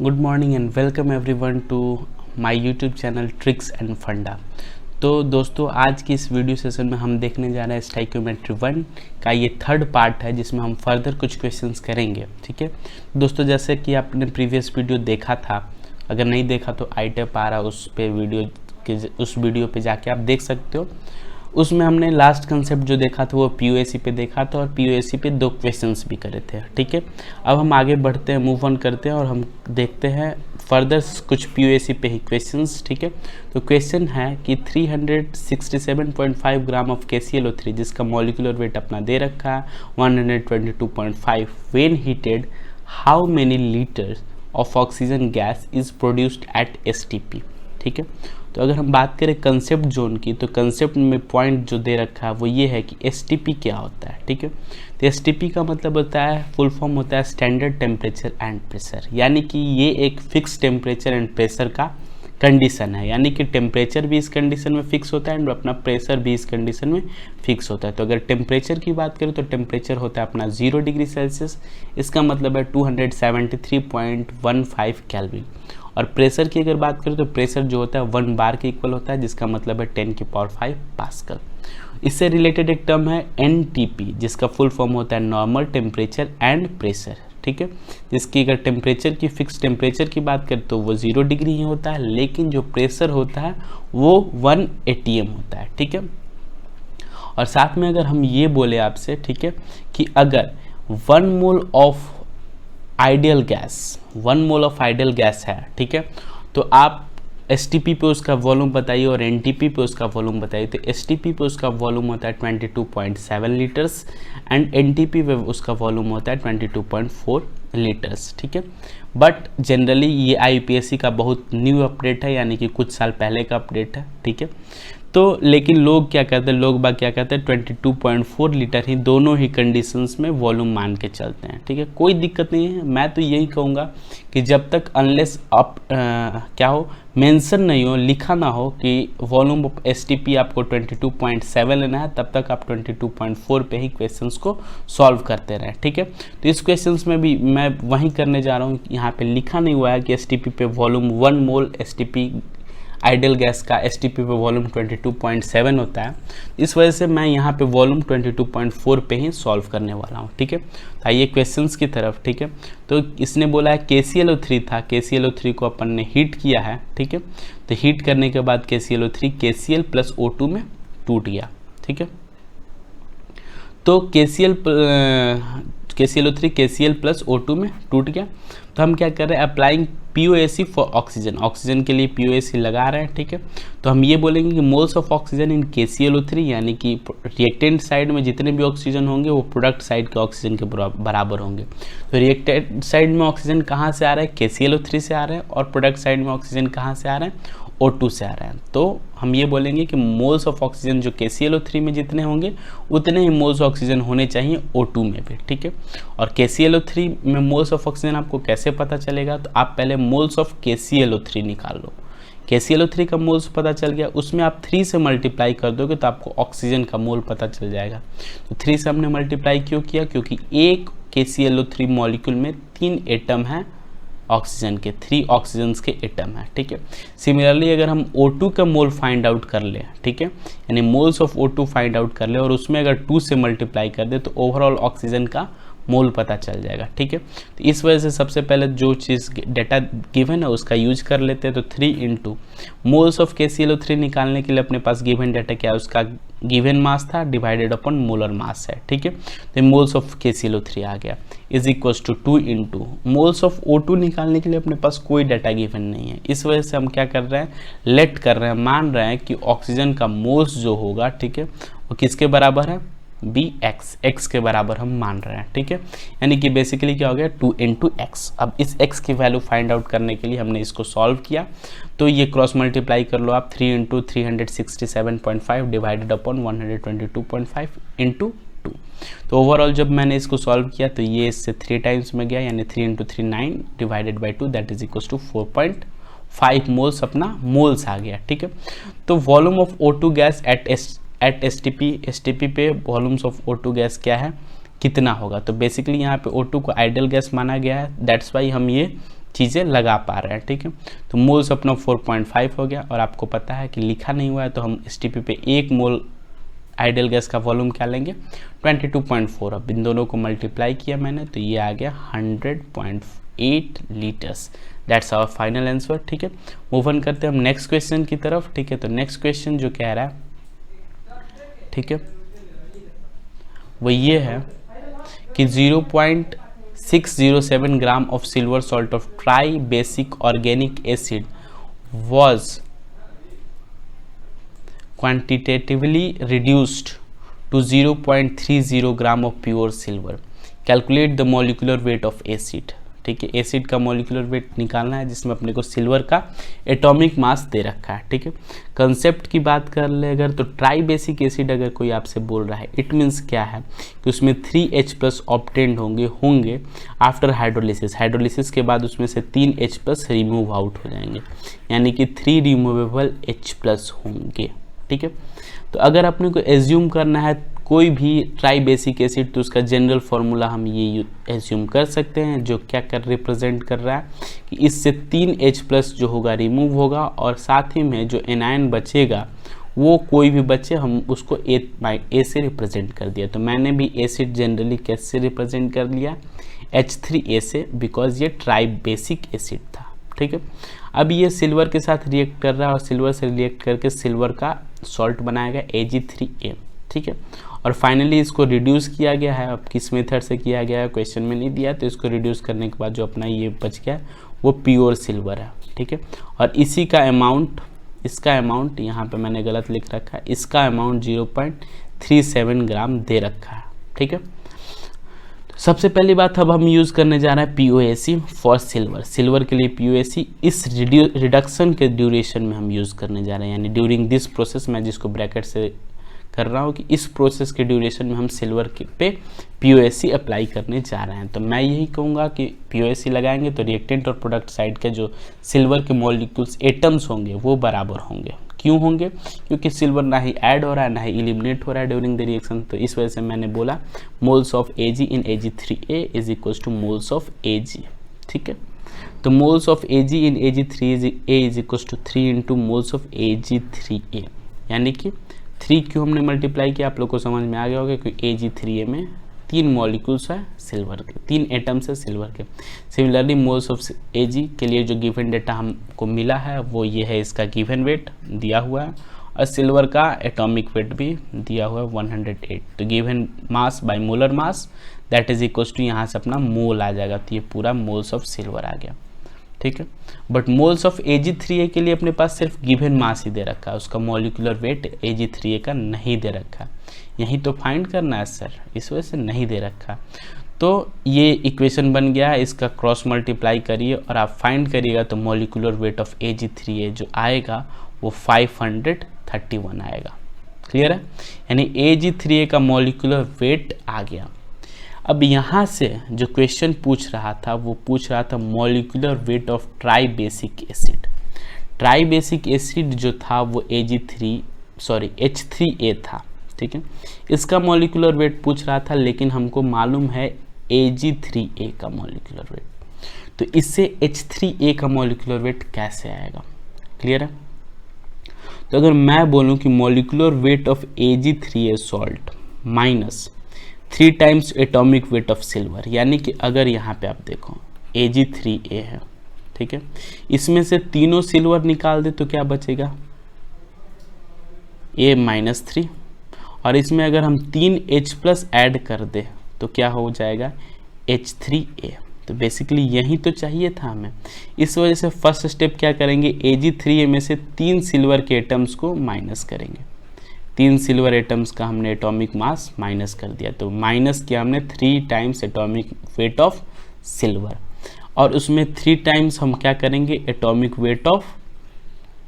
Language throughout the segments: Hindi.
Good morning and welcome everyone to my YouTube channel tricks and funda. तो दोस्तों आज की इस वीडियो सेशन में हम देखने जा रहे हैं स्टाइकियोमेट्री 1 का ये थर्ड पार्ट है जिसमें हम फर्दर कुछ क्वेश्चंस करेंगे। ठीक है दोस्तों, जैसे कि आपने प्रीवियस वीडियो देखा था, अगर नहीं देखा तो आई टैप आ रहा उस वीडियो पे जाके आप देख सकते हो। उसमें हमने लास्ट कंसेप्ट जो देखा था वो पीओएसी पे देखा था और पीओएसी पे 2 क्वेश्चंस भी करे थे। ठीक है, अब हम आगे बढ़ते हैं, मूव ऑन करते हैं और हम देखते हैं फर्दर कुछ पीओएसी पे ही क्वेश्चंस। ठीक है, तो क्वेश्चन है कि 367.5 ग्राम ऑफ KClO3 जिसका मॉलिक्यूलर वेट अपना दे रखा है 122.5 when heated how many litres of oxygen gas is produced at STP। ठीक है, तो अगर हम बात करें कंसेप्ट जोन की, तो कंसेप्ट में पॉइंट जो दे रखा है वो ये है कि STP क्या होता है। ठीक है, तो STP का मतलब होता है, फुल फॉर्म होता है स्टैंडर्ड टेम्परेचर एंड प्रेशर, यानी कि ये एक फिक्स टेम्परेचर एंड प्रेशर का कंडीशन है, यानी कि टेम्परेचर भी इस कंडीशन में फिक्स होता है एंड अपना प्रेशर भी इस कंडीशन में फिक्स होता है। तो अगर टेम्परेचर की बात करें तो टेम्परेचर होता है अपना 0 डिग्री सेल्सियस, इसका मतलब है 273.15 केल्विन। और प्रेशर की अगर बात करें तो प्रेशर जो होता है 1 बार के इक्वल होता है, जिसका मतलब है 10⁵ पास्कल। इससे रिलेटेड एक टर्म है NTP जिसका फुल फॉर्म होता है नॉर्मल टेम्परेचर एंड प्रेशर। ठीक है, जिसकी अगर टेम्परेचर की फिक्स टेम्परेचर की बात करें तो वो 0 डिग्री ही होता है, लेकिन जो प्रेशर होता है वो 1 ATM होता है। ठीक है, और साथ में अगर हम ये बोले आपसे, ठीक है, कि अगर 1 मोल ऑफ आइडियल गैस है, ठीक है, तो आप STP पे उसका वॉल्यूम बताइए और NTP पे उसका वॉल्यूम बताइए। तो STP पे उसका वॉल्यूम होता है 22.7 लीटर्स एंड NTP पे उसका वॉल्यूम होता है 22.4 लीटर्स। ठीक है, बट जनरली ये IUPAC का बहुत न्यू अपडेट है, यानी कि कुछ साल पहले का अपडेट है। ठीक है, तो लेकिन लोग क्या कहते हैं, लोग बाग क्या कहते हैं 22.4 लीटर ही दोनों ही कंडीशंस में वॉल्यूम मान के चलते हैं। ठीक है, कोई दिक्कत नहीं है। मैं तो यही कहूँगा कि जब तक अनलेस आप क्या हो मेंशन नहीं हो, लिखा ना हो कि वॉल्यूम ऑफ STP आपको 22.7 लेना है, तब तक आप 22.4 पे ही क्वेश्चंस को सॉल्व करते रहें। ठीक है, तो इस क्वेश्चंस में भी मैं वही करने जा रहा हूँ, यहाँ पे लिखा नहीं हुआ है कि STP पे वॉल्यूम 1 मोल STP आइडियल गैस का STP पे वॉल्यूम 22.7 होता है, इस वजह से मैं यहाँ पे वॉल्यूम 22.4 पे ही सॉल्व करने वाला हूँ। ठीक है, तो आइए क्वेश्चंस की तरफ। ठीक है, तो इसने बोला है KClO3 था, KClO3 को अपन ने हीट किया है। ठीक है, तो हीट करने के बाद KClO3 KCl प्लस O2 में टूट गया। ठीक है, तो KClO3 KCl प्लस O2 में टूट गया, तो हम क्या कर रहे हैं, applying POAC for oxygen, oxygen के लिए POAC लगा रहे हैं। ठीक है, तो हम ये बोलेंगे कि moles of oxygen in KClO3, यानी कि रिएक्टेंट साइड में जितने भी ऑक्सीजन होंगे वो प्रोडक्ट साइड के ऑक्सीजन के बराबर होंगे। तो रिएक्टेंट साइड में ऑक्सीजन कहाँ से आ रहा है, KClO3 से आ रहा है, और प्रोडक्ट साइड में ऑक्सीजन कहाँ से आ रहा है, O2 से आ रहा है। तो हम ये बोलेंगे कि मोल्स ऑफ ऑक्सीजन जो KClO3 में जितने होंगे उतने ही मोल्स ऑक्सीजन होने चाहिए O2 में भी। ठीक है, और KClO3 में मोल्स ऑफ ऑक्सीजन आपको कैसे पता चलेगा, तो आप पहले मोल्स ऑफ KClO3 निकाल लो। KClO3 का मोल्स पता चल गया, उसमें आप 3 से मल्टीप्लाई कर दोगे तो आपको ऑक्सीजन का मोल पता चल जाएगा। तो 3 से हमने मल्टीप्लाई क्यों किया, क्योंकि एक KClO3 मॉलिक्यूल में 3 एटम हैं ऑक्सीजन के, 3 ऑक्सीजन्स के एटम है। ठीक है, सिमिलरली अगर हम O2 का मोल फाइंड आउट कर ले, ठीक है, यानी moles of O2 find out कर ले और उसमें अगर 2 से मल्टीप्लाई कर दे तो ओवरऑल ऑक्सीजन का मोल पता चल जाएगा। ठीक है, तो इस वजह से सबसे पहले जो चीज़ डेटा गिवन है उसका यूज कर लेते हैं। तो 3 इंटू मोल्स ऑफ KClO3 निकालने के लिए अपने पास गिवन डेटा क्या है, उसका गिवन मास था डिवाइडेड अपॉन मोलर मास है। ठीक है, तो मोल्स ऑफ KClO3 आ गया is equals to 2 into moles of O2 निकालने के लिए अपने पास कोई डाटा गिवन नहीं है। इस वजह से हम क्या कर रहे हैं, लेट कर रहे हैं, मान रहे हैं कि ऑक्सीजन का मोल्स जो होगा, ठीक है, वो किसके बराबर है, Bx, x के बराबर हम मान रहे हैं। ठीक है, यानी कि बेसिकली क्या हो गया 2 इंटू एक्स। अब इस x की वैल्यू फाइंड आउट करने के लिए हमने इसको सॉल्व किया, तो ये क्रॉस मल्टीप्लाई कर लो आप, 3 इंटू 367.5 डिवाइडेड अपॉन 122.5 इंटू 2। तो ओवरऑल जब मैंने इसको सॉल्व किया तो ये इससे 3 टाइम्स में गया, यानी 3 into 3 9 divided by 2 that is equals to 4.5 moles अपना मोल्स आ गया। ठीक है, तो volume of O2 gas at STP पे वॉल्यूम्स ऑफ O2 गैस क्या है, कितना होगा। तो बेसिकली यहाँ पे O2 को आइडियल गैस माना गया है, दैट्स वाई हम ये चीज़ें लगा पा रहे हैं, ठीक है। तो मोल्स अपना 4.5 हो गया, और आपको पता है कि लिखा नहीं हुआ है तो हम STP पे 1 मोल आइडियल गैस का वॉल्यूम क्या लेंगे 22.4। अब इन दोनों को मल्टीप्लाई किया मैंने तो ये आ गया 100.8 litres. That's our final answer, ठीक है। मूव ऑन करते हैं हम नेक्स्ट क्वेश्चन की तरफ, ठीक है। तो नेक्स्ट क्वेश्चन जो कह रहा है, ठीक है, वो ये है कि 0.607 gram of silver salt of try basic organic acid was quantitatively reduced to 0.30 gram of pure silver. Calculate the molecular weight of acid. ठीक है, एसिड का मॉलिक्यूलर वेट निकालना है जिसमें अपने को सिल्वर का एटॉमिक मास दे रखा है, ठीक है। कंसेप्ट की बात कर ले अगर, तो ट्राई बेसिक एसिड अगर कोई आपसे बोल रहा है, इट मीन्स क्या है कि उसमें 3H+ ऑब्टेन्ड होंगे आफ्टर हाइड्रोलिसिस। हाइड्रोलिसिस के बाद उसमें से 3H+ रिमूव आउट हो जाएंगे, यानी कि 3 रिमूवेबल H+ होंगे, ठीक है। तो अगर अपने को एज्यूम करना है कोई भी ट्राई बेसिक एसिड, तो उसका जनरल फार्मूला हम ये एज्यूम कर सकते हैं, जो क्या रिप्रेजेंट कर रहा है कि इससे 3H+ जो होगा रिमूव होगा, और साथ ही में जो एनायन बचेगा वो कोई भी बचे हम उसको ए से रिप्रेजेंट कर दिया। तो मैंने भी एसिड जनरली कैसे रिप्रेजेंट कर लिया H3A से, बिकॉज ये ट्राई बेसिक एसिड था, ठीक है। अब ये सिल्वर के साथ रिएक्ट कर रहा है और सिल्वर से रिएक्ट करके सिल्वर का सॉल्ट बनाएगा Ag3A, ठीक है। और फाइनली इसको रिड्यूस किया गया है। अब किस मेथड से किया गया है क्वेश्चन में नहीं दिया, तो इसको रिड्यूस करने के बाद जो अपना ये बच गया वो प्योर सिल्वर है, ठीक है। और इसी का अमाउंट, इसका अमाउंट यहाँ पे मैंने गलत लिख रखा है, इसका अमाउंट 0.37 ग्राम दे रखा है, ठीक है। तो सबसे पहली बात अब हम यूज़ करने जा रहे हैं POAC फॉर सिल्वर। सिल्वर के लिए POAC इस रिडक्शन के ड्यूरेशन में हम यूज़ करने जा रहे हैं, यानी ड्यूरिंग दिस प्रोसेस, मैं जिसको ब्रैकेट से कर रहा हूँ कि इस प्रोसेस के ड्यूरेशन में हम सिल्वर के पे POAC अप्लाई करने जा रहे हैं। तो मैं यही कहूँगा कि POAC लगाएंगे तो रिएक्टेंट और प्रोडक्ट साइड के जो सिल्वर के मॉलिक्यूल्स एटम्स होंगे वो बराबर होंगे। क्यों होंगे? क्योंकि सिल्वर ना ही ऐड हो रहा है ना ही इलिमिनेट हो रहा है ड्यूरिंग द रिएक्शन। तो इस वजह से मैंने बोला moles of Ag in Ag3A is equals to moles of Ag, ठीक है। तो moles of Ag in Ag3A is equals to 3 into moles of Ag3A, यानी कि 3 क्यों हमने मल्टीप्लाई किया आप लोग को समझ में आ गया होगा, क्योंकि Ag3A में 3 मॉलिक्यूल्स है सिल्वर के, 3 एटम्स है सिल्वर के। सिमिलरली मोल्स ऑफ Ag के लिए जो गिवन डेटा हमको मिला है वो ये है, इसका गिवन वेट दिया हुआ है और सिल्वर का एटॉमिक वेट भी दिया हुआ है 108। तो given mass by molar mass that is equals to, यहाँ से अपना मोल आ जाएगा, तो ये पूरा मोल्स ऑफ सिल्वर आ गया, ठीक है। बट मोल्स ऑफ Ag3A के लिए अपने पास सिर्फ गिवन मास ही दे रखा है, उसका मॉलिक्यूलर वेट Ag3A का नहीं दे रखा। यही तो फाइंड करना है सर, इस वजह से नहीं दे रखा। तो ये इक्वेशन बन गया है, इसका क्रॉस मल्टीप्लाई करिए और आप फाइंड करिएगा तो मॉलिक्यूलर वेट ऑफ Ag3A जो आएगा वो 531 आएगा। क्लियर है? यानी Ag3A का मॉलिक्यूलर वेट आ गया। अब यहाँ से जो क्वेश्चन पूछ रहा था वो पूछ रहा था molecular weight of try basic acid. Try basic acid जो था वो H3A था, ठीक है। इसका मॉलिक्यूलर वेट पूछ रहा था, लेकिन हमको मालूम है Ag3A का मॉलिक्यूलर वेट, तो इससे H3A का मॉलिक्यूलर वेट कैसे आएगा? क्लियर है? तो अगर मैं बोलूँ कि molecular weight of Ag3A salt minus 3 times atomic weight of silver, यानी कि अगर यहाँ पे आप देखो Ag3A है, ठीक है, इसमें से तीनों सिल्वर निकाल दे तो क्या बचेगा A-3, और इसमें अगर हम 3H+ ऐड कर दे तो क्या हो जाएगा H3A। तो बेसिकली यही तो चाहिए था हमें। इस वजह से फर्स्ट स्टेप क्या करेंगे, Ag3A में से 3 सिल्वर के एटम्स को माइनस करेंगे। 3 सिल्वर एटम्स का हमने एटॉमिक मास माइनस कर दिया, तो माइनस किया हमने 3 times atomic weight of silver, और उसमें 3 टाइम्स हम क्या करेंगे एटॉमिक वेट ऑफ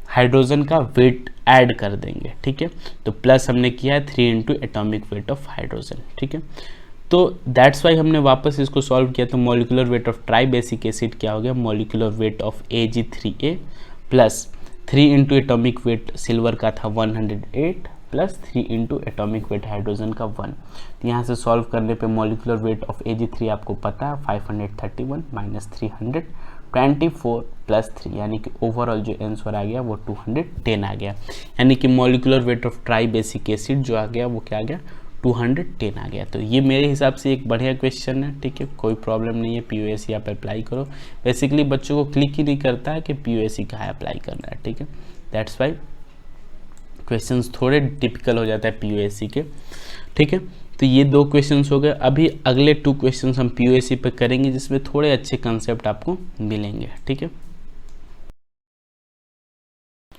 हाइड्रोजन का वेट ऐड कर देंगे, ठीक है। तो प्लस हमने किया है 3 into atomic weight of hydrogen, ठीक है। तो दैट्स वाई हमने वापस इसको सॉल्व किया, तो molecular weight of try basic acid क्या हो गया, molecular weight of Ag3A plus 3 into atomic weight silver का था 108 plus 3 into atomic weight hydrogen का 1। तो यहाँ से सॉल्व करने पे मॉलिक्यूलर वेट ऑफ Ag3 आपको पता है 531 माइनस 300 24 + 3 यानी कि ओवरऑल जो आंसर आ गया वो 210 आ गया। यानी कि molecular weight of try basic acid जो आ गया वो क्या आ गया 210 आ गया। तो ये मेरे हिसाब से एक बढ़िया क्वेश्चन है, ठीक है, कोई प्रॉब्लम नहीं है। POAC आप अप्लाई करो। बेसिकली बच्चों को क्लिक ही नहीं करता है कि POAC कहाँ अप्लाई करना है, ठीक है, दैट्स वाई क्वेश्चंस थोड़े टिपिकल हो जाता है POAC के, ठीक है। तो ये 2 क्वेश्चंस हो गए। अभी अगले 2 क्वेश्चंस हम POAC पे करेंगे जिसमें थोड़े अच्छे कंसेप्ट आपको मिलेंगे, ठीक है।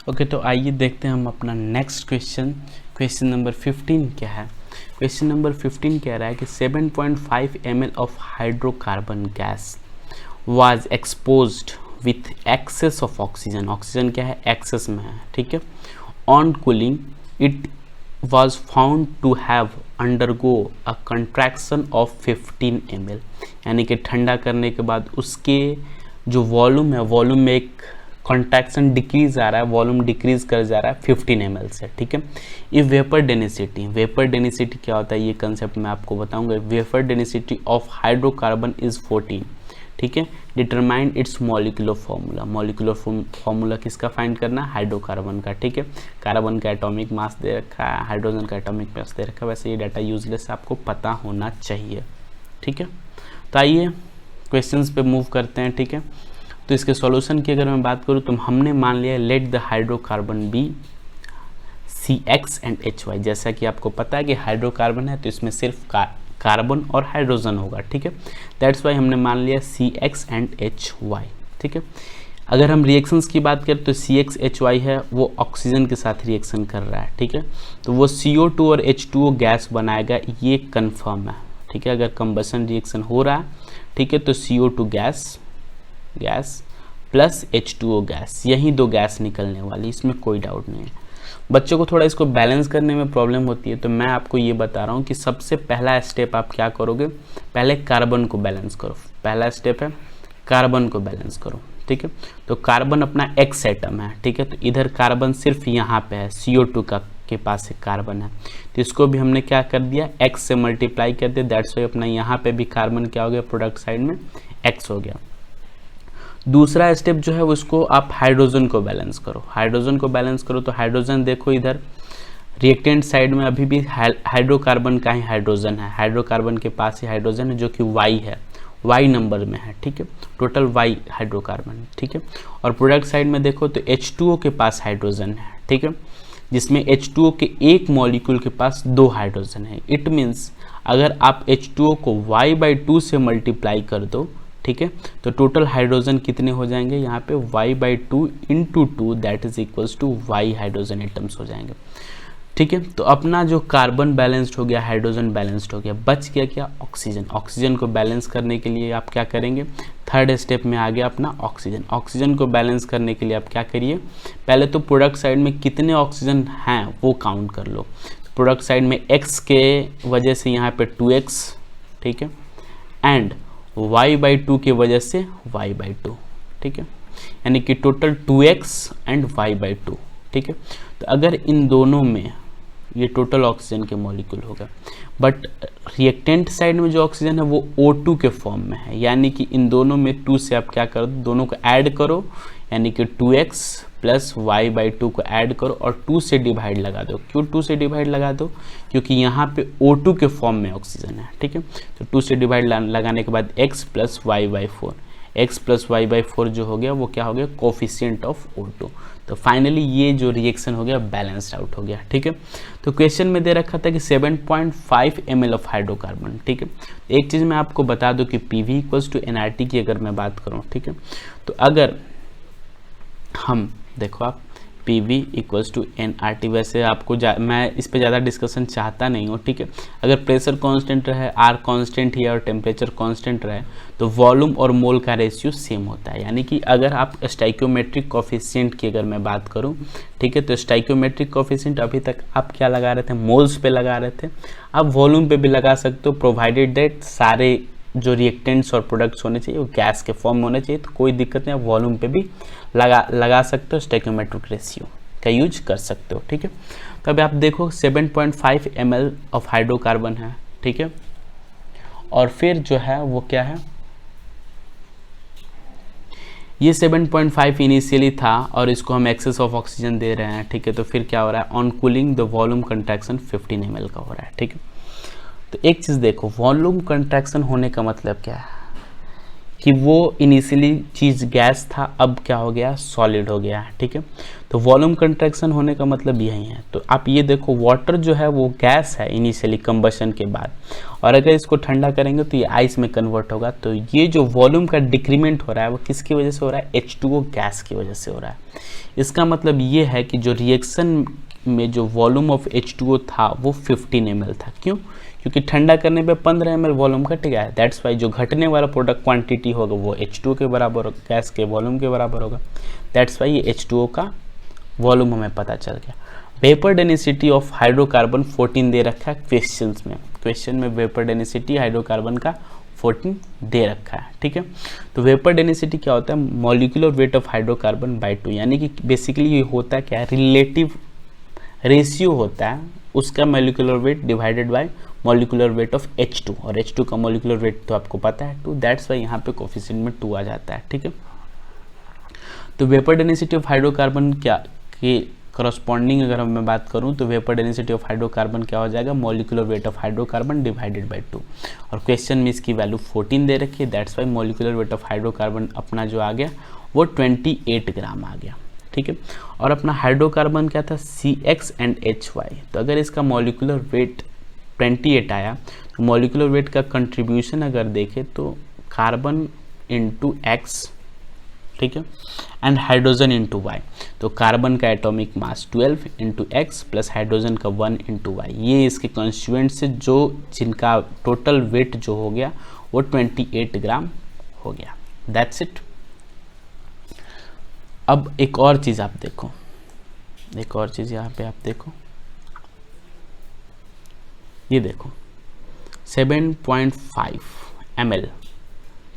ओके, तो आइए देखते हैं हम अपना नेक्स्ट क्वेश्चन। क्वेश्चन नंबर 15 क्या है? क्वेश्चन नंबर 15 कह रहा है कि 7.5 ml of hydrocarbon gas was exposed with access of oxygen. Oxygen क्या है, एक्सेस में है, ठीक है। On cooling it was found to have undergo a contraction of 15 ml। यानी कि ठंडा करने के बाद उसके जो वॉल्यूम है, वॉल्यूम में एक कॉन्ट्रैक्शन डिक्रीज आ रहा है, वॉल्यूम डिक्रीज कर जा रहा है 15 ml से, ठीक है। ये वेपर डेंसिटी क्या होता है ये कंसेप्ट मैं आपको बताऊंगा। Vapour density of hydrocarbon is 14, ठीक है। Determine its molecular formula. Molecular formula किसका फाइंड करना? हाइड्रोकार्बन का, ठीक है। कार्बन का एटॉमिक मास दे रखा है, हाइड्रोजन का एटॉमिक मास दे रखा है। वैसे ये डाटा यूजलेस, आपको पता होना चाहिए, ठीक है। तो आइए क्वेश्चंस पे मूव करते हैं, ठीक है। तो इसके सॉल्यूशन की अगर मैं बात करूँ तो हमने मान लिया let the hydrocarbon be CX and HY। जैसा कि आपको पता है कि हाइड्रोकार्बन है तो इसमें सिर्फ कार्बन और हाइड्रोजन होगा, ठीक है। दैट्स वाई हमने मान लिया CX एंड HY, ठीक है। अगर हम रिएक्शंस की बात करें तो CX HY है वो ऑक्सीजन के साथ रिएक्शन कर रहा है, ठीक है। तो वो CO2 और H2O गैस बनाएगा, ये कंफर्म है, ठीक है। अगर कंबशन रिएक्शन हो रहा है, ठीक है, तो CO2 gas plus H2O gas, यही 2 गैस निकलने वाली, इसमें कोई डाउट नहीं है। बच्चों को थोड़ा इसको बैलेंस करने में प्रॉब्लम होती है, तो मैं आपको ये बता रहा हूँ कि सबसे पहला स्टेप आप क्या करोगे, पहले कार्बन को बैलेंस करो। पहला स्टेप है कार्बन को बैलेंस करो, ठीक है। तो कार्बन अपना X एटम है, ठीक है। तो इधर कार्बन सिर्फ यहाँ पे है, CO2 का के पास एक कार्बन है, तो इसको भी हमने क्या कर दिया, X से मल्टीप्लाई कर दिया। दैट्स वाई अपना यहाँ पे भी कार्बन क्या हो गया, प्रोडक्ट साइड में X हो गया। दूसरा स्टेप जो है उसको आप हाइड्रोजन को बैलेंस करो। हाइड्रोजन को बैलेंस करो तो हाइड्रोजन देखो इधर रिएक्टेंट साइड में अभी भी हाइड्रोकार्बन का ही हाइड्रोजन है, हाइड्रोकार्बन के पास ही हाइड्रोजन है जो कि Y है, Y नंबर में है, ठीक है। टोटल Y हाइड्रोकार्बन, ठीक है। और प्रोडक्ट साइड में देखो तो H2O के पास हाइड्रोजन है, ठीक है, जिसमें H2O के एक मॉलिक्यूल के पास 2 हाइड्रोजन है। इट मीन्स अगर आप H2O को Y/2 से मल्टीप्लाई कर दो, ठीक है, तो टोटल हाइड्रोजन कितने हो जाएंगे यहाँ पे Y/2 × 2 that is equals to Y hydrogen atoms हो जाएंगे, ठीक है। तो अपना जो कार्बन बैलेंस्ड हो गया, हाइड्रोजन बैलेंस्ड हो गया, बच गया क्या, ऑक्सीजन। ऑक्सीजन को बैलेंस करने के लिए आप क्या करेंगे, थर्ड स्टेप में आ गया अपना ऑक्सीजन। ऑक्सीजन को बैलेंस करने के लिए आप क्या करिए, पहले तो प्रोडक्ट साइड में कितने ऑक्सीजन हैं वो काउंट कर लो। प्रोडक्ट साइड में X के वजह से यहाँ पे 2X, ठीक है, एंड Y/2 की वजह से Y/2, ठीक है, यानी कि टोटल 2X एंड Y/2, ठीक है। तो अगर इन दोनों में ये टोटल ऑक्सीजन के मॉलिक्यूल होगा, बट रिएक्टेंट साइड में जो ऑक्सीजन है वो O2 के फॉर्म में है, यानी कि इन दोनों में 2 से आप क्या करो, दोनों को ऐड करो, यानी कि 2X प्लस Y/2 को ऐड करो और 2 से डिवाइड लगा दो। क्यों 2 से डिवाइड लगा दो, क्योंकि यहाँ पे O2 के फॉर्म में ऑक्सीजन है, ठीक है। तो 2 से डिवाइड लगाने के बाद X plus Y/4, X plus Y/4 जो हो गया वो क्या हो गया, कोफिशिएंट ऑफ O2। तो फाइनली ये जो रिएक्शन हो गया बैलेंस्ड आउट हो गया, ठीक है। तो क्वेश्चन में दे रखा था कि 7.5 ml ऑफ हाइड्रोकार्बन, ठीक है। एक चीज़ मैं आपको बता दूं कि PV = nRT की अगर मैं बात करूं, ठीक है, तो अगर हम देखो आप PV = nRT, वैसे आपको मैं इस पे ज़्यादा डिस्कशन चाहता नहीं हूँ, ठीक है। अगर प्रेशर कांस्टेंट रहे, R कांस्टेंट ही और टेम्परेचर कांस्टेंट रहे तो वॉल्यूम और मोल का रेशियो सेम होता है। यानी कि अगर आप स्टाइक्योमेट्रिक कोफिशिएंट की अगर मैं बात करूँ, ठीक है, तो स्टाइक्योमेट्रिक कोफिशिएंट अभी तक आप क्या लगा रहे थे, मोल्स पे लगा रहे थे, आप वॉल्यूम पे भी लगा सकते हो, प्रोवाइडेड दैट सारे जो रिएक्टेंट्स और प्रोडक्ट्स होने चाहिए वो गैस के फॉर्म में होने चाहिए, तो कोई दिक्कत नहीं, आप वॉल्यूम पे भी लगा सकते हो, स्टोइकियोमेट्रिक रेशियो का यूज कर सकते हो, ठीक है। तो अभी आप देखो 7.5 ml ऑफ हाइड्रोकार्बन है, ठीक है, और फिर जो है वो क्या है, ये 7.5 इनिशियली था और इसको हम एक्सेस ऑफ ऑक्सीजन दे रहे हैं, ठीक है। तो फिर क्या हो रहा है, on cooling the volume contraction 15 ml का हो रहा है, ठीक है। तो एक चीज़ देखो, वॉल्यूम कंट्रैक्शन होने का मतलब क्या है कि वो इनिशियली चीज़ गैस था, अब क्या हो गया, सॉलिड हो गया, ठीक है। तो वॉल्यूम कंट्रैक्शन होने का मतलब यही है। तो आप ये देखो, वाटर जो है वो गैस है इनिशियली कंबशन के बाद, और अगर इसको ठंडा करेंगे तो ये आइस में कन्वर्ट होगा। तो ये जो वॉल्यूम का डिक्रीमेंट हो रहा है वो किसकी वजह से हो रहा है, H2O गैस की वजह से हो रहा है। इसका मतलब ये है कि जो रिएक्शन में जो वॉल्यूम ऑफ H2O था वो 15 ml था। क्यों? क्योंकि ठंडा करने पे 15 ml वॉल्यूम घट गया है। दैट्स वाई जो घटने वाला प्रोडक्ट क्वांटिटी होगा वो H2O के बराबर होगा, गैस के वॉल्यूम के बराबर होगा। दैट्स वाई ये H2O का वॉल्यूम हमें पता चल गया। वेपर डेंसिटी ऑफ हाइड्रोकार्बन 14 दे रखा है क्वेश्चंस में। क्वेश्चन में वेपर डेंसिटी हाइड्रोकार्बन का 14 दे रखा है, ठीक है। तो वेपर डेंसिटी क्या होता है, molecular weight of hydrocarbon by 2, यानी कि बेसिकली ये होता है क्या, रिलेटिव रेशियो होता है उसका molecular weight divided by molecular weight of H2, और H2 का मॉलिक्यूलर वेट तो आपको पता है 2, दैट्स वाई यहाँ पे कोफिशिएंट में 2 आ जाता है, ठीक है। तो वेपर डेंसिटी ऑफ हाइड्रोकार्बन क्या के करस्पॉन्डिंग अगर मैं बात करूं तो वेपर डेंसिटी ऑफ हाइड्रोकार्बन क्या हो जाएगा, molecular weight of hydrocarbon divided by 2, और क्वेश्चन में इसकी वैल्यू 14 दे रखी है। That's why molecular weight of hydrocarbon अपना जो आ गया वो 28 ग्राम आ गया, ठीक है। और अपना हाइड्रोकार्बन क्या था, CX एंड HY। तो अगर इसका मॉलिक्यूलर वेट 28 आया तो मॉलिक्यूलर वेट का कंट्रीब्यूशन अगर देखें तो कार्बन इंटू X, ठीक है, एंड हाइड्रोजन इंटू Y। तो कार्बन का atomic mass 12 into X plus hydrogen का 1 इंटू Y, ये इसके कॉन्स्टिट्यूएंट से जो जिनका टोटल वेट जो हो गया वो 28 ग्राम हो गया। That's it. अब एक और चीज़ आप देखो, एक और चीज़ यहाँ पे आप देखो, ये देखो 7.5 ml,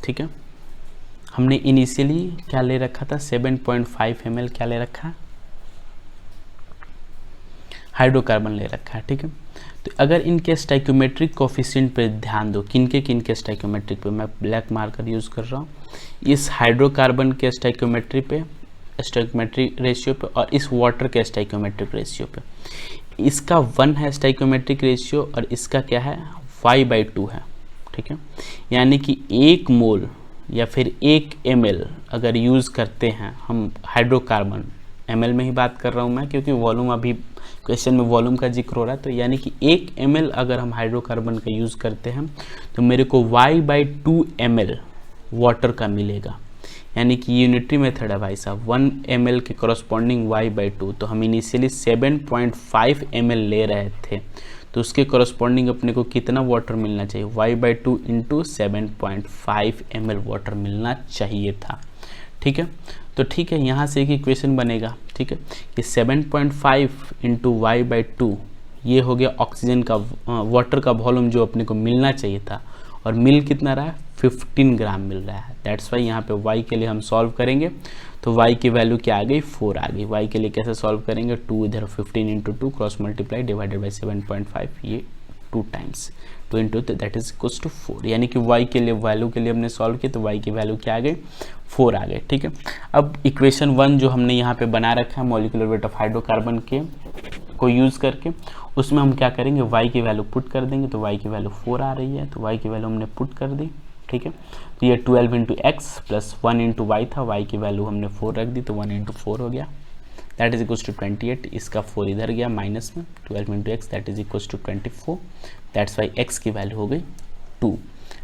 ठीक है। हमने इनिशियली क्या ले रखा था, 7.5 ml क्या ले रखा है, हाइड्रोकार्बन ले रखा है, ठीक है। तो अगर इनके स्टाइक्योमेट्रिक कोफिशिएंट पे ध्यान दो, किनके स्टाइक्योमेट्रिक पे, मैं ब्लैक मार्कर यूज़ कर रहा हूँ, इस हाइड्रोकार्बन के स्टाइक्योमेट्री पे, स्टाइक्योमेट्रिक रेशियो पे, और इस वाटर के स्टाइक्योमेट्रिक रेशियो पे। इसका 1 है स्टाइक्योमेट्रिक रेशियो और इसका क्या है, Y/2 है, ठीक है। यानी कि 1 मोल या फिर 1 ml अगर यूज़ करते हैं हम हाइड्रोकार्बन, ml में ही बात कर रहा हूँ मैं क्योंकि वॉल्यूम अभी क्वेश्चन में वॉल्यूम का जिक्र हो रहा है। तो यानी कि 1 ml अगर हम हाइड्रोकार्बन का यूज़ करते हैं तो मेरे को Y/2 ml वाटर का मिलेगा। यानी कि यूनिटरी मेथड है भाई साहब, 1 ml के करस्पॉन्डिंग Y/2। तो हम इनिशियली 7.5 ml ले रहे थे तो उसके करस्पॉन्डिंग अपने को कितना वाटर मिलना चाहिए, Y/2 इंटू 7.5 ml वाटर मिलना चाहिए था, ठीक है। तो ठीक है, यहाँ से एक इक्वेशन बनेगा, ठीक है, कि 7.5 इंटू Y/2 ये हो गया ऑक्सीजन का वाटर का वॉल्यूम जो अपने को मिलना चाहिए था, और मिल कितना रहा है, 15 ग्राम मिल रहा है। दैट्स वाई यहाँ पे y के लिए हम सॉल्व करेंगे तो y की वैल्यू क्या आ गई, 4 आ गई। y के लिए कैसे सॉल्व करेंगे, 2 इधर 15 into 2 cross multiply divided by 7.5, ये 2 times 2 into that is equals to 4। यानी कि y के लिए वैल्यू के लिए हमने सॉल्व किया तो y की वैल्यू क्या आ गई, 4 आ गई, ठीक है। अब इक्वेशन 1 जो हमने यहाँ पे बना रखा है मॉलिक्यूलर वेट ऑफ हाइड्रोकार्बन के को यूज़ करके, उसमें हम क्या करेंगे, y की वैल्यू पुट कर देंगे। तो y की वैल्यू 4 आ रही है तो y की वैल्यू हमने पुट कर दी, ठीक है। तो ये 12 into x plus 1 into y था, y की वैल्यू हमने 4 रख दी तो 1 इंटू 4 हो गया, दैट इज इक्वल्स टू 28। इसका 4 इधर गया माइनस में, 12 into x that is equals to 24, that's y x की वैल्यू हो गई 2,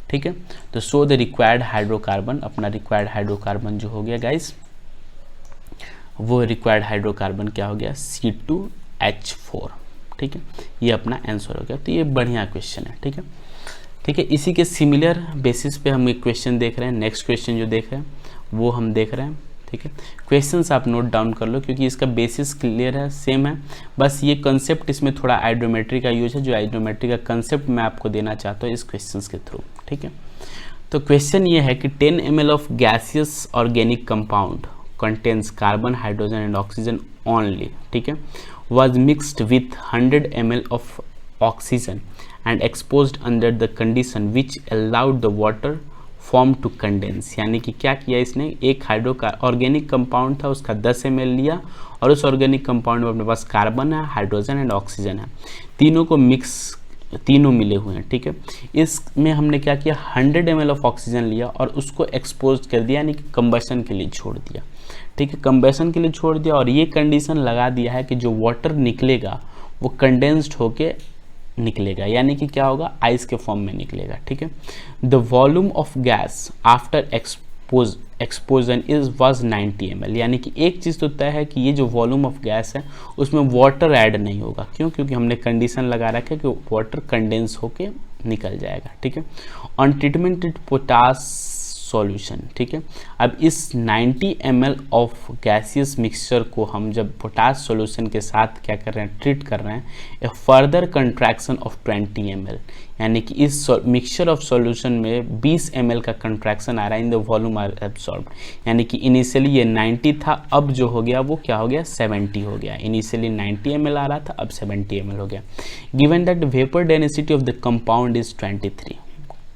ठीक है। तो सो द रिक्वायर्ड हाइड्रोकार्बन, अपना रिक्वायर्ड हाइड्रोकार्बन जो हो गया गाइस, वो रिक्वायर्ड हाइड्रोकार्बन क्या हो गया, C2H4, ठीक है। ये अपना आंसर हो गया। तो ये बढ़िया क्वेश्चन है, ठीक है, ठीक है। इसी के सिमिलर बेसिस पे हम एक क्वेश्चन देख रहे हैं, नेक्स्ट क्वेश्चन जो देख रहे हैं वो हम देख रहे हैं, ठीक है। क्वेश्चंस आप नोट डाउन कर लो क्योंकि इसका बेसिस क्लियर है, सेम है, बस ये कंसेप्ट इसमें थोड़ा आइड्रोमेट्री का यूज है, जो आइड्रोमेट्री का कंसेप्ट मैं आपको देना चाहता हूँ इस क्वेश्चंस के थ्रू, ठीक है। तो क्वेश्चन ये है कि 10 ml of gaseous organic compound contains carbon, hydrogen and oxygen only, ठीक है, was mixed with 100 ml of oxygen and exposed under the condition which allowed the water form to condense, यानी कि क्या किया इसने, एक हाइड्रो का ऑर्गेनिक कंपाउंड था उसका 10 ml लिया और उस ऑर्गेनिक कंपाउंड में अपने पास कार्बन है, हाइड्रोजन एंड ऑक्सीजन है, तीनों को मिक्स, तीनों मिले हुए हैं, ठीक है। इसमें हमने क्या किया, 100 ml ऑफ ऑक्सीजन लिया और उसको एक्सपोज कर दिया, यानी कि कंबशन के लिए छोड़ दिया, ठीक है, कंबशन के लिए छोड़ दिया। और ये कंडीशन लगा दिया है कि जो वाटर निकलेगा वो कंडेंस्ड होके निकलेगा, यानी कि क्या होगा, आइस के फॉर्म में निकलेगा, ठीक है। The volume of gas after expansion was 90 ml, यानी कि एक चीज़ तो तय है कि ये जो वॉल्यूम ऑफ गैस है उसमें वाटर ऐड नहीं होगा, क्यों, क्योंकि हमने कंडीशन लगा रखा है कि वाटर कंडेंस होके निकल जाएगा, ठीक है। On treatment with potash solution, ठीक है। अब इस 90 ml ऑफ गैसियस मिक्सचर को हम जब पोटाश सॉल्यूशन के साथ क्या कर रहे हैं, ट्रीट कर रहे हैं, ए फर्दर कंट्रैक्शन ऑफ 20 ml, यानी कि इस मिक्सचर ऑफ सॉल्यूशन में 20 ml का कंट्रैक्शन आ रहा है in the volume are absorb, यानी कि इनिशियली ये 90 था, अब जो हो गया वो क्या हो गया, 70 हो गया। इनिशियली 90 ml आ रहा था, अब 70 ml हो गया। Given that vapour density of the compound is 23,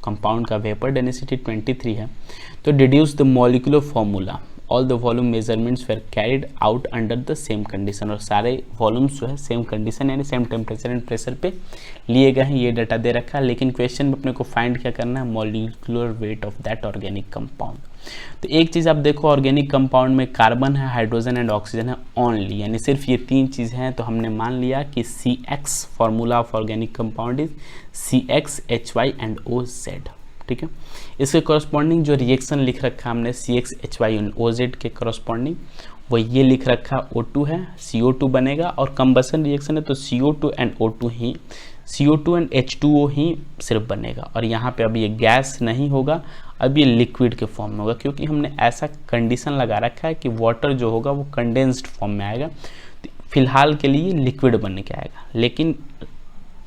compound का वेपर डेंसिटी 23 है, तो deduce the molecular formula, all the volume measurements were carried out under the same condition, और सारे वॉल्यूम्स जो है सेम कंडीशन यानी सेम टेम्परेचर एंड प्रेशर पे लिए गए हैं, ये डाटा दे रखा है। लेकिन क्वेश्चन में अपने को फाइंड क्या करना है, molecular weight of that organic compound. तो एक चीज़ आप देखो, ऑर्गेनिक कंपाउंड में कार्बन है, हाइड्रोजन एंड ऑक्सीजन है ओनली, यानी सिर्फ ये तीन चीज़ हैं, तो हमने मान लिया कि CX formula of organic compound is CXHY and OZ, ठीक है। इसके कॉरस्पॉन्डिंग जो रिएक्शन लिख रखा हमने CXHY एंड OZ के कॉरस्पॉन्डिंग वो ये लिख रखा O2 है, CO2 बनेगा, और कंबसन रिएक्शन है तो CO2 and O2 he, CO2 and H2O ही सिर्फ बनेगा, और यहाँ पे अब ये गैस नहीं होगा, अब ये लिक्विड के फॉर्म में होगा, क्योंकि हमने ऐसा कंडीशन लगा रखा है कि वाटर जो होगा वो कंडेंस्ड फॉर्म में आएगा, तो फिलहाल के लिए लिक्विड बन के आएगा। लेकिन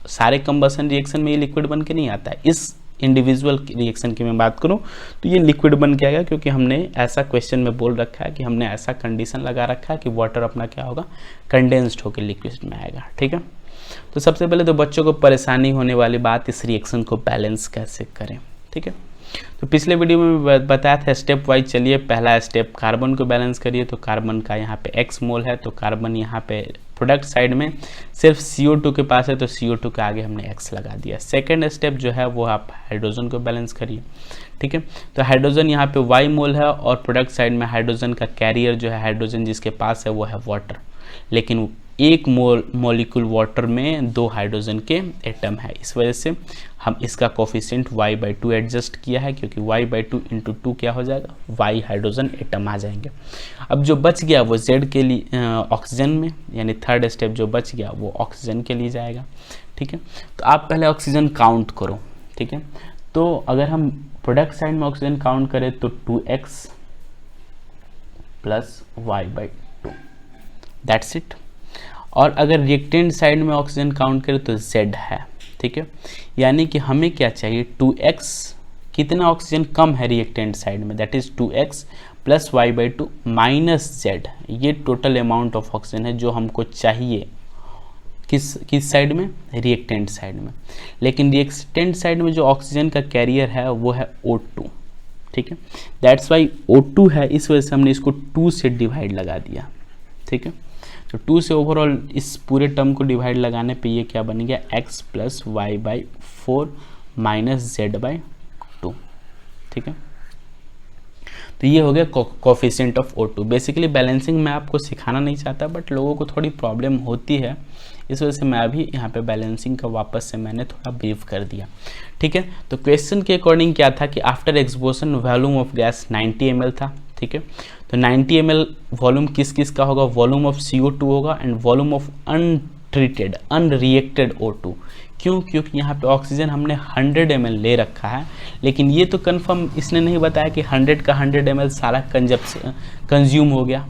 सारे कंबसन रिएक्शन में ये लिक्विड बन के नहीं आता है, इस इंडिविजुअल रिएक्शन की मैं बात करूं तो ये लिक्विड बन के आएगा, क्योंकि हमने ऐसा क्वेश्चन में बोल रखा है कि हमने ऐसा कंडीशन लगा रखा है कि वाटर अपना क्या होगा, कंडेंस्ड होकर लिक्विड में आएगा, ठीक है। तो सबसे पहले तो बच्चों को परेशानी होने वाली बात, इस रिएक्शन को बैलेंस कैसे करें, ठीक है। तो पिछले वीडियो में बताया था स्टेप वाइज, चलिए पहला स्टेप कार्बन को बैलेंस करिए, तो कार्बन का यहाँ पे x मोल है, तो कार्बन यहाँ पे प्रोडक्ट साइड में सिर्फ CO2 के पास है, तो CO2 के आगे हमने x लगा दिया। सेकेंड स्टेप जो है वो आप हाइड्रोजन को बैलेंस करिए, ठीक है। तो हाइड्रोजन यहाँ पे y मोल है, और प्रोडक्ट साइड में हाइड्रोजन का कैरियर जो है, हाइड्रोजन जिसके पास है वो है वाटर, लेकिन एक मॉलिक्यूल वाटर में 2 हाइड्रोजन के एटम है, इस वजह से हम इसका कोफिशिएंट y/2 एडजस्ट किया है, क्योंकि y/2 × 2 क्या हो जाएगा, y हाइड्रोजन एटम आ जाएंगे। अब जो बच गया वो Z के लिए ऑक्सीजन में, यानी थर्ड स्टेप जो बच गया वो ऑक्सीजन के लिए जाएगा, ठीक है। तो आप पहले ऑक्सीजन काउंट करो, ठीक है। तो अगर हम प्रोडक्ट साइड में ऑक्सीजन काउंट करें तो 2x + y/2, दैट्स इट। और अगर रिएक्टेंट साइड में ऑक्सीजन काउंट करें तो Z है, ठीक है। यानी कि हमें क्या चाहिए, 2x, कितना ऑक्सीजन कम है रिएक्टेंट साइड में, that is 2x + y/2 - Z, ये टोटल अमाउंट ऑफ ऑक्सीजन है जो हमको चाहिए किस साइड में, रिएक्टेंट साइड में। लेकिन रिएक्टेंट साइड में जो ऑक्सीजन का कैरियर है वो है O2, ठीक है। दैट्स वाई O2 है, इस वजह से हमने इसको 2 से डिवाइड लगा दिया, ठीक है। तो 2 से ओवरऑल इस पूरे टर्म को डिवाइड लगाने पे ये क्या बन गया, x + y/4 - z/2, ठीक है। तो ये हो गया coefficient of O2। Basically balancing मैं आपको सिखाना नहीं चाहता, बट लोगों को थोड़ी प्रॉब्लम होती है, इस वजह से मैं अभी यहाँ पे बैलेंसिंग का वापस से मैंने थोड़ा ब्रीफ कर दिया, ठीक है। तो क्वेश्चन के अकॉर्डिंग क्या था कि after expansion volume of gas 90 ml था, ठीक है। तो 90 ml वॉल्यूम किस किस का होगा, वॉल्यूम ऑफ CO2 होगा and volume of untreated unreacted O2। क्यों, क्योंकि यहाँ पे ऑक्सीजन हमने 100 ml ले रखा है, लेकिन ये तो कंफर्म इसने नहीं बताया कि 100 का 100 ml सारा कंज्यूम हो गया,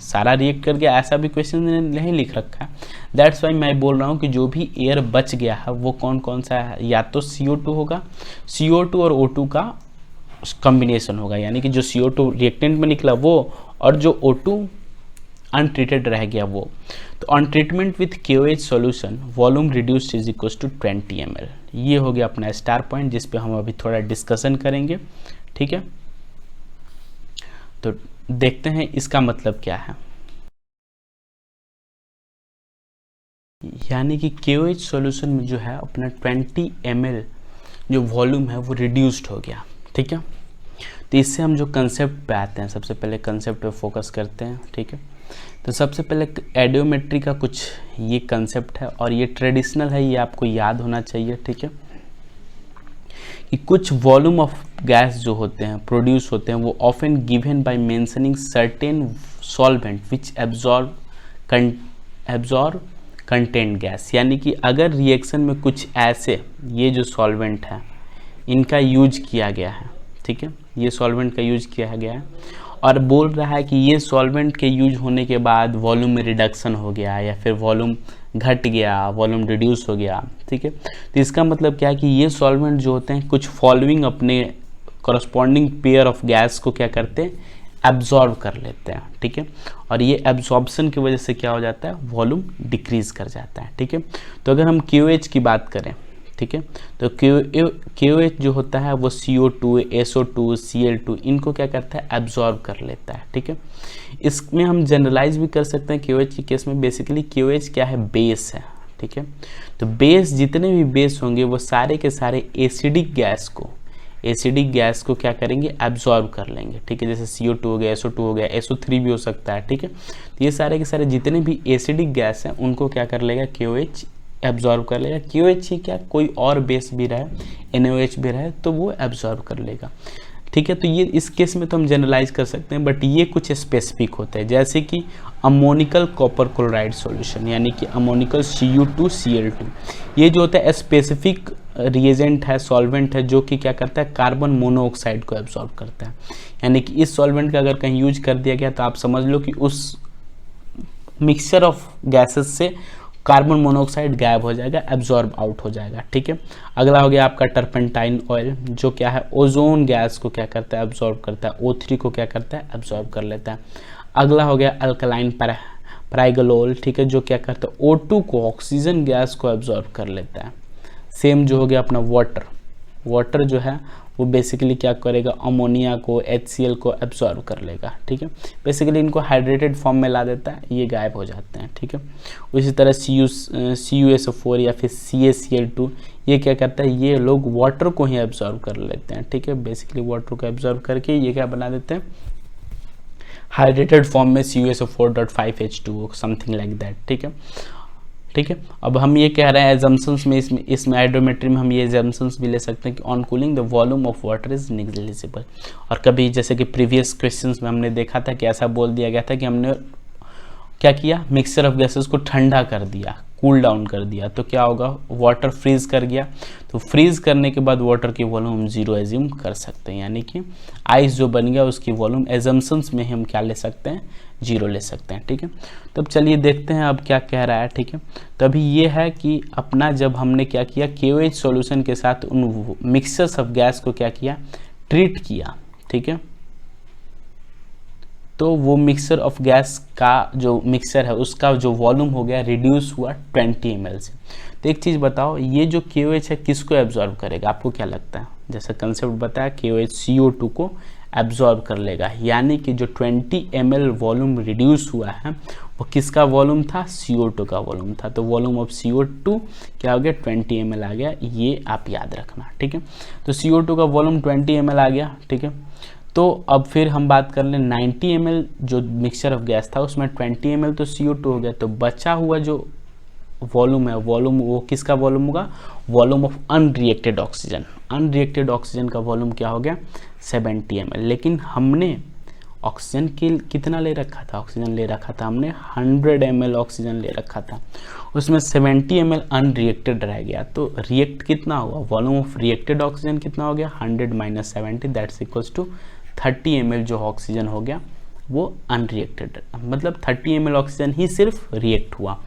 सारा रिएक्ट कर गया, ऐसा भी क्वेश्चन ने नहीं लिख रखा है। दैट्स वाई मैं बोल रहा हूँ कि जो भी एयर बच गया है वो कौन कौन सा है, या तो CO2 होगा, CO2 और O2 का कॉम्बिनेशन होगा, यानी कि जो CO2 रिएक्टेंट में निकला वो, और जो O2 अनट्रीटेड रह गया वो। तो on treatment with KOH solution volume reduced is equal to 20 ml। ये हो गया अपना स्टार पॉइंट, जिस पे हम अभी थोड़ा डिस्कशन करेंगे, ठीक है, तो देखते हैं इसका मतलब क्या है। यानी कि KOH सॉल्यूशन में जो है अपना 20 ml जो वॉल्यूम है वो रिड्यूस्ड हो गया। ठीक है, तो इससे हम जो कंसेप्ट पे आते हैं, सबसे पहले कंसेप्ट पे फोकस करते हैं। ठीक है, तो सबसे पहले एडियोमेट्री का कुछ ये कंसेप्ट है और ये ट्रेडिशनल है, ये आपको याद होना चाहिए। ठीक है, कि कुछ वॉल्यूम ऑफ गैस जो होते हैं प्रोड्यूस होते हैं वो often given by mentioning certain solvent which absorb content gas. यानी कि अगर रिएक्शन में कुछ ऐसे ये जो सॉल्वेंट है इनका यूज किया गया है, ठीक है, ये सॉल्वेंट का यूज किया गया है और बोल रहा है कि ये सॉल्वेंट के यूज होने के बाद वॉल्यूम में रिडक्शन हो गया या फिर वॉल्यूम घट गया, वॉल्यूम रिड्यूस हो गया। ठीक है, तो इसका मतलब क्या है कि ये सॉल्वेंट जो होते हैं कुछ फॉलोइंग अपने कॉरस्पॉन्डिंग पेयर ऑफ गैस को क्या करते हैं, एब्जॉर्ब कर लेते हैं। ठीक है, और ये एब्जॉर्प्शन की वजह से क्या हो जाता है, वॉल्यूम डिक्रीज कर जाता है। ठीक है, तो अगर हम KOH की बात करें, ठीक है, तो KOH जो होता है वो CO2, SO2, Cl2 इनको क्या करता है, एब्जॉर्ब कर लेता है। ठीक है, इसमें हम जनरलाइज भी कर सकते हैं KOH के केस में। बेसिकली KOH क्या है, बेस है। ठीक है, तो बेस जितने भी बेस होंगे वो सारे के सारे एसिडिक गैस को क्या करेंगे, एब्जॉर्ब कर लेंगे। ठीक है, जैसे CO2 हो गया, SO2 हो गया, SO3 भी हो सकता है। ठीक है, तो ये सारे के सारे जितने भी एसिडिक गैस हैं उनको क्या कर लेगा, KOH एब्जॉर्ब कर लेगा। KOH ही क्या, कोई और बेस भी रहे, NaOH भी रहे तो वो एब्जॉर्ब कर लेगा। ठीक है, तो ये इस केस में तो हम जनरलाइज कर सकते हैं, बट ये कुछ स्पेसिफिक होता है, जैसे कि अमोनिकल कॉपर क्लोराइड सॉल्यूशन, यानी कि अमोनिकल CU2Cl2, ये जो होता है स्पेसिफिक रिएजेंट है, सॉल्वेंट है, जो कि क्या करता है, कार्बन मोनोऑक्साइड को एब्जॉर्ब करता है। यानी कि इस सॉल्वेंट का अगर कहीं यूज कर दिया गया तो आप समझ लो कि उस मिक्सचर ऑफ गैसेस से कार्बन मोनोऑक्साइड गायब हो जाएगा, एब्जॉर्ब आउट हो जाएगा। ठीक है, अगला हो गया आपका टर्पेंटाइन ऑयल, जो क्या है, ओजोन गैस को क्या करता है, एब्जॉर्ब करता है, O3 को क्या करता है, एब्जॉर्ब कर लेता है। अगला हो गया अल्कलाइन पैरागोलोल, ठीक है, जो क्या करता है, O2 को, ऑक्सीजन गैस को एब्जॉर्ब कर लेता है। सेम जो हो गया अपना वाटर जो है वो बेसिकली क्या करेगा, अमोनिया को, HCl को एब्जॉर्ब कर लेगा। ठीक है, बेसिकली इनको हाइड्रेटेड फॉर्म में ला देता है, ये गायब हो जाते हैं। ठीक है, उसी तरह CuSO4 या फिर CaCl2 ये क्या करता है, ये लोग वाटर को ही एब्जॉर्ब कर लेते हैं। ठीक है, बेसिकली वाटर को एब्जॉर्ब करके ये क्या बना देते हैं, हाइड्रेटेड फॉर्म में CuSO4.5H2O समथिंग लाइक दैट। ठीक है, ठीक है, अब हम ये कह रहे हैं एजम्पशंस में, इसमें हाइड्रोमेट्री में हम ये एजम्पशंस भी ले सकते हैं कि on cooling the volume of water is negligible. और कभी जैसे कि प्रीवियस क्वेश्चंस में हमने देखा था कि ऐसा बोल दिया गया था कि हमने क्या किया, मिक्सचर ऑफ गैसेस को ठंडा कर दिया, कूल डाउन कर दिया, तो क्या होगा, वाटर फ्रीज कर गया। तो फ्रीज करने के बाद वाटर की वॉल्यूम हम 0 एज्यूम कर सकते हैं, यानी कि आइस जो बन गया उसकी वॉल्यूम एजम्पशंस में हम क्या ले सकते हैं, 0 ले सकते हैं। ठीक है, तब चलिए देखते हैं अब क्या कह रहा है। ठीक है, तभी ये है कि अपना जब हमने क्या किया, KOH सॉल्यूशन के साथ उन मिक्सचर्स ऑफ गैस को क्या किया, ट्रीट किया। ठीक है, तो वो मिक्सचर ऑफ गैस का जो मिक्सचर है उसका जो वॉल्यूम हो गया रिड्यूस हुआ 20 ml से। तो एक चीज़ बताओ, ये जो KOH है किसको एब्जॉर्ब करेगा, आपको क्या लगता है? जैसा कंसेप्ट बताया, KOH CO2 को एब्जॉर्ब कर लेगा, यानी कि जो 20 ml वॉल्यूम रिड्यूस हुआ है वो किसका वॉल्यूम था, CO2 का वॉल्यूम था। तो वॉल्यूम ऑफ CO2 क्या हो गया, 20 ml आ गया, ये आप याद रखना। ठीक है, तो CO2 का वॉल्यूम 20 ml आ गया। ठीक है, तो अब फिर हम बात कर लें 90 ml जो मिक्सचर ऑफ गैस था उसमें 20 ml तो CO2 हो गया, तो बचा हुआ जो वॉल्यूम है, वॉल्यूम वो किसका वॉल्यूम होगा, volume of unreacted oxygen. Unreacted oxygen का वॉल्यूम क्या हो गया, 70 ml। लेकिन हमने ऑक्सीजन की कितना ले रखा था, ऑक्सीजन ले रखा था हमने 100 ml ऑक्सीजन ले रखा था, उसमें 70 ml अनरिएक्टेड रह गया। तो रिएक्ट कितना हुआ, वॉल्यूम ऑफ रिएक्टेड ऑक्सीजन कितना हो गया, 100 - 70 दैट्स इक्वल्स टू 30 ml जो ऑक्सीजन हो गया वो अनरिएक्टेड, मतलब 30 ml ऑक्सीजन ही सिर्फ रिएक्ट हुआ।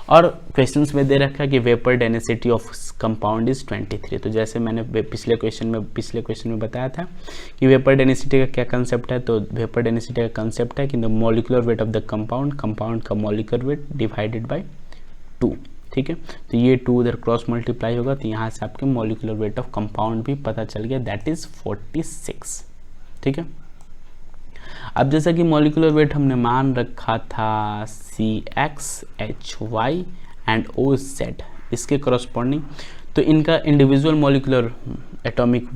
और क्वेश्चंस में दे रखा है कि vapour density of compound is 23। तो जैसे मैंने पिछले क्वेश्चन में बताया था कि वेपर डेंसिटी का क्या कंसेप्ट है, तो वेपर डेंसिटी का कंसेप्ट है कि the molecular weight of the compound का मॉलिक्यूलर वेट डिवाइडेड बाय 2। ठीक है। तो ये 2 उधर क्रॉस मल्टीप्लाई होगा तो यहाँ से आपके मॉलिक्यूलर वेट ऑफ कंपाउंड भी पता चल गया, दैट इज 46, ठीक है। अब जैसा कि मॉलिक्यूलर वेट हमने मान रखा था CXHY एंड OZ इसके करस्पॉन्डिंग, तो इनका इंडिविजुअल मॉलिक्यूलर एटॉमिक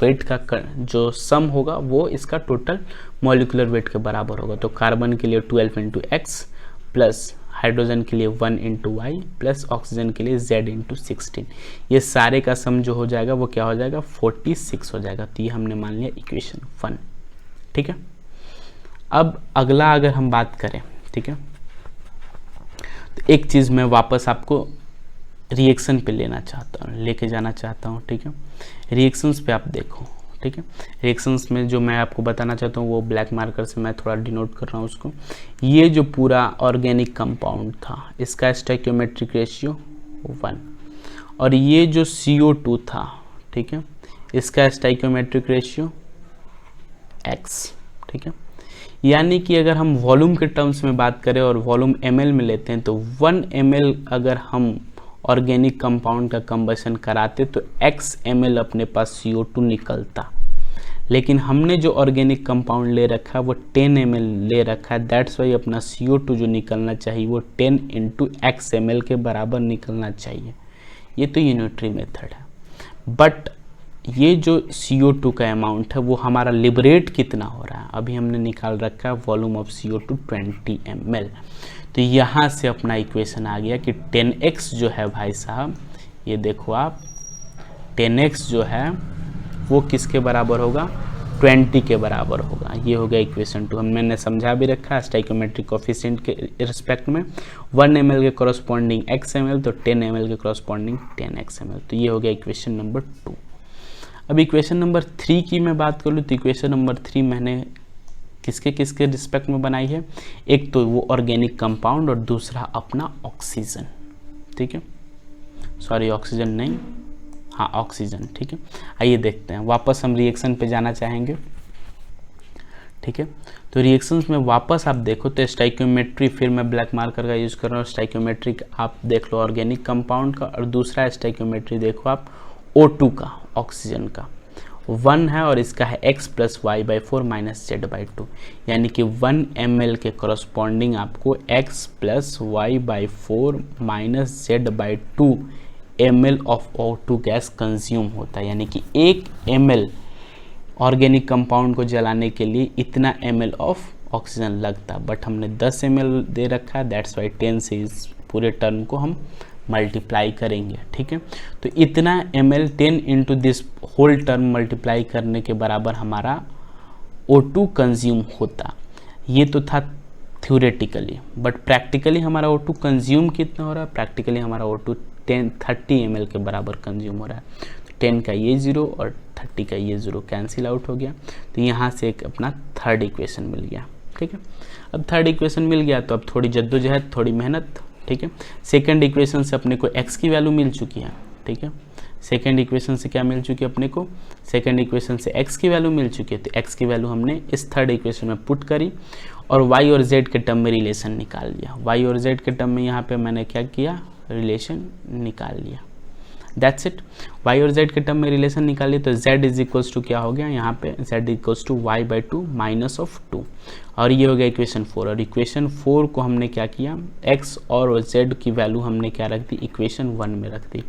वेट का जो सम होगा वो इसका टोटल मॉलिक्यूलर वेट के बराबर होगा। तो कार्बन के लिए 12 × X प्लस हाइड्रोजन के लिए 1 × Y प्लस ऑक्सीजन के लिए Z × 16, ये सारे का सम जो हो जाएगा वो क्या हो जाएगा 46 हो जाएगा। तो ये हमने मान लिया इक्वेशन 1, ठीक है। अब अगला अगर हम बात करें, ठीक है, तो एक चीज़ मैं वापस आपको रिएक्शन पे लेके जाना चाहता हूँ, ठीक है। रिएक्शंस पे आप देखो, ठीक है। रिएक्शंस में जो मैं आपको बताना चाहता हूँ वो ब्लैक मार्कर से मैं थोड़ा डिनोट कर रहा हूँ उसको। ये जो पूरा ऑर्गेनिक कंपाउंड था इसका स्टोइकियोमेट्रिक रेशियो 1 और ये जो CO2 था, ठीक है, इसका स्टोइकियोमेट्रिक रेशियो X, ठीक है। यानी कि अगर हम वॉल्यूम के टर्म्स में बात करें और वॉल्यूम ml में लेते हैं तो 1 ml अगर हम ऑर्गेनिक कंपाउंड का कंबशन कराते तो x ml अपने पास CO2 निकलता, लेकिन हमने जो ऑर्गेनिक कंपाउंड ले रखा है वो 10 ml ले रखा है, दैट्स वाई अपना CO2 जो निकलना चाहिए वो 10 × x ml के बराबर निकलना चाहिए। ये तो यूनिटरी मेथड है, बट ये जो CO2 का अमाउंट है वो हमारा लिबरेट कितना हो रहा है, अभी हमने निकाल रखा है वॉल्यूम ऑफ CO2 20 ml। तो यहाँ से अपना इक्वेशन आ गया कि 10x जो है भाई साहब, ये देखो आप 10x जो है वो किसके बराबर होगा 20 के बराबर होगा। ये हो गया इक्वेशन 2। मैंने समझा भी रखा है स्टोइकियोमेट्रिक कोफिशिएंट के रिस्पेक्ट में 1 ml के कॉरस्पॉन्डिंग x ml तो 10 ml के कॉरस्पॉन्डिंग 10x ml। तो ये हो गया इक्वेशन नंबर 2। अब इक्वेशन नंबर 3 की मैं बात कर लूँ तो इक्वेशन नंबर 3 मैंने किसके रिस्पेक्ट में बनाई है, एक तो वो ऑर्गेनिक कंपाउंड और दूसरा अपना ऑक्सीजन, ठीक है, सॉरी ऑक्सीजन नहीं, हाँ ऑक्सीजन, ठीक है। आइए देखते हैं, वापस हम रिएक्शन पे जाना चाहेंगे, ठीक है। तो रिएक्शंस में वापस आप देखो तो स्टोइकियोमेट्री, फिर मैं ब्लैक मार्कर का यूज़ कर रहा हूँ, स्टोइकियोमेट्री आप देख लो ऑर्गेनिक कंपाउंड का और दूसरा स्टोइकियोमेट्री देखो आप O2 का, ऑक्सीजन का 1 है और इसका है x + y/4 - z/2, यानी कि 1 ml के करस्पॉन्डिंग आपको x + y/4 - z/2 ml of O2 gas consume होता है। यानी कि 1 ml ऑर्गेनिक कंपाउंड को जलाने के लिए इतना ml ऑफ ऑक्सीजन लगता, बट हमने 10 ml दे रखा है, दैट्स वाई 10 से इस पूरे टर्म को हम मल्टीप्लाई करेंगे, ठीक है। तो इतना ml 10 × this whole term multiply करने के बराबर हमारा O2 कंज्यूम होता। ये तो था थ्योरेटिकली, बट प्रैक्टिकली हमारा O2 कंज्यूम कितना हो रहा है, प्रैक्टिकली हमारा O2 30 ml के बराबर कंज्यूम हो रहा है। तो 10 का ये 0 और 30 का ये 0 कैंसिल आउट हो गया। तो यहाँ से एक अपना थर्ड इक्वेशन मिल गया, ठीक है। अब थर्ड इक्वेशन मिल गया तो अब थोड़ी जद्दोजहद, थोड़ी मेहनत, ठीक है। सेकंड इक्वेशन से अपने को x की वैल्यू मिल चुकी है, ठीक है। सेकंड इक्वेशन से क्या मिल चुकी है अपने को, सेकंड इक्वेशन से x की वैल्यू मिल चुकी है। तो x की वैल्यू हमने इस थर्ड इक्वेशन में पुट करी और y और z के टर्म में रिलेशन निकाल लिया। y और z के टर्म में यहाँ पे मैंने क्या किया, रिलेशन निकाल लिया, दैट्स इट। y और z के टर्म में रिलेशन निकालिए तो z = क्या हो गया यहाँ पे, z = y/2 - 2 और ये हो गया इक्वेशन 4। और इक्वेशन 4 को हमने क्या किया, x और z की वैल्यू हमने क्या रख दी, इक्वेशन 1 में रख दी।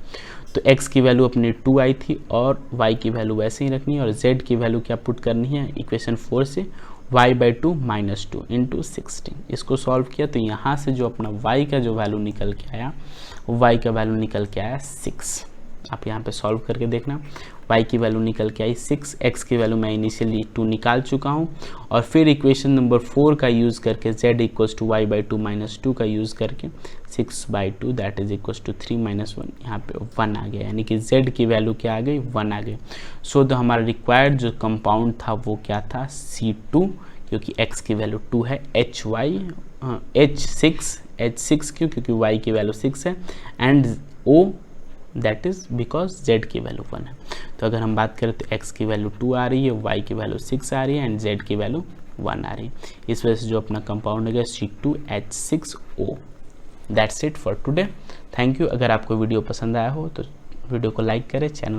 तो x की वैल्यू अपनी 2 आई थी और y की वैल्यू वैसे ही रखनी है और z की वैल्यू क्या पुट करनी है, इक्वेशन 4 से y/2 - 2 × 16। इसको सॉल्व किया तो यहाँ से जो अपना y का जो वैल्यू निकल के आया, y का वैल्यू निकल के आया 6। आप यहाँ पे सॉल्व करके देखना, y की वैल्यू निकल के आई 6, x की वैल्यू मैं इनिशियली 2 निकाल चुका हूँ और फिर इक्वेशन नंबर 4 का यूज़ करके z = y/2 - 2 का यूज़ करके 6/2 दैट इज इक्वल टू 3 - 1, यहाँ पे 1 आ गया, यानी कि z की वैल्यू क्या आ गई, 1 आ गई। सो तो हमारा रिक्वायर्ड जो कंपाउंड था वो क्या था, C2, क्योंकि x की वैल्यू 2 है, H6 क्यों, क्योंकि y की वैल्यू 6 है, and O that is because z की वैल्यू 1 है। तो अगर हम बात करें तो x की वैल्यू 2 आ रही है, y की वैल्यू 6 आ रही है एंड z की वैल्यू 1 आ रही है। इस वजह से जो अपना कंपाउंड है C2H6O, that's it for today. Thank you. अगर आपको वीडियो पसंद आया हो तो वीडियो को लाइक करें, चैनल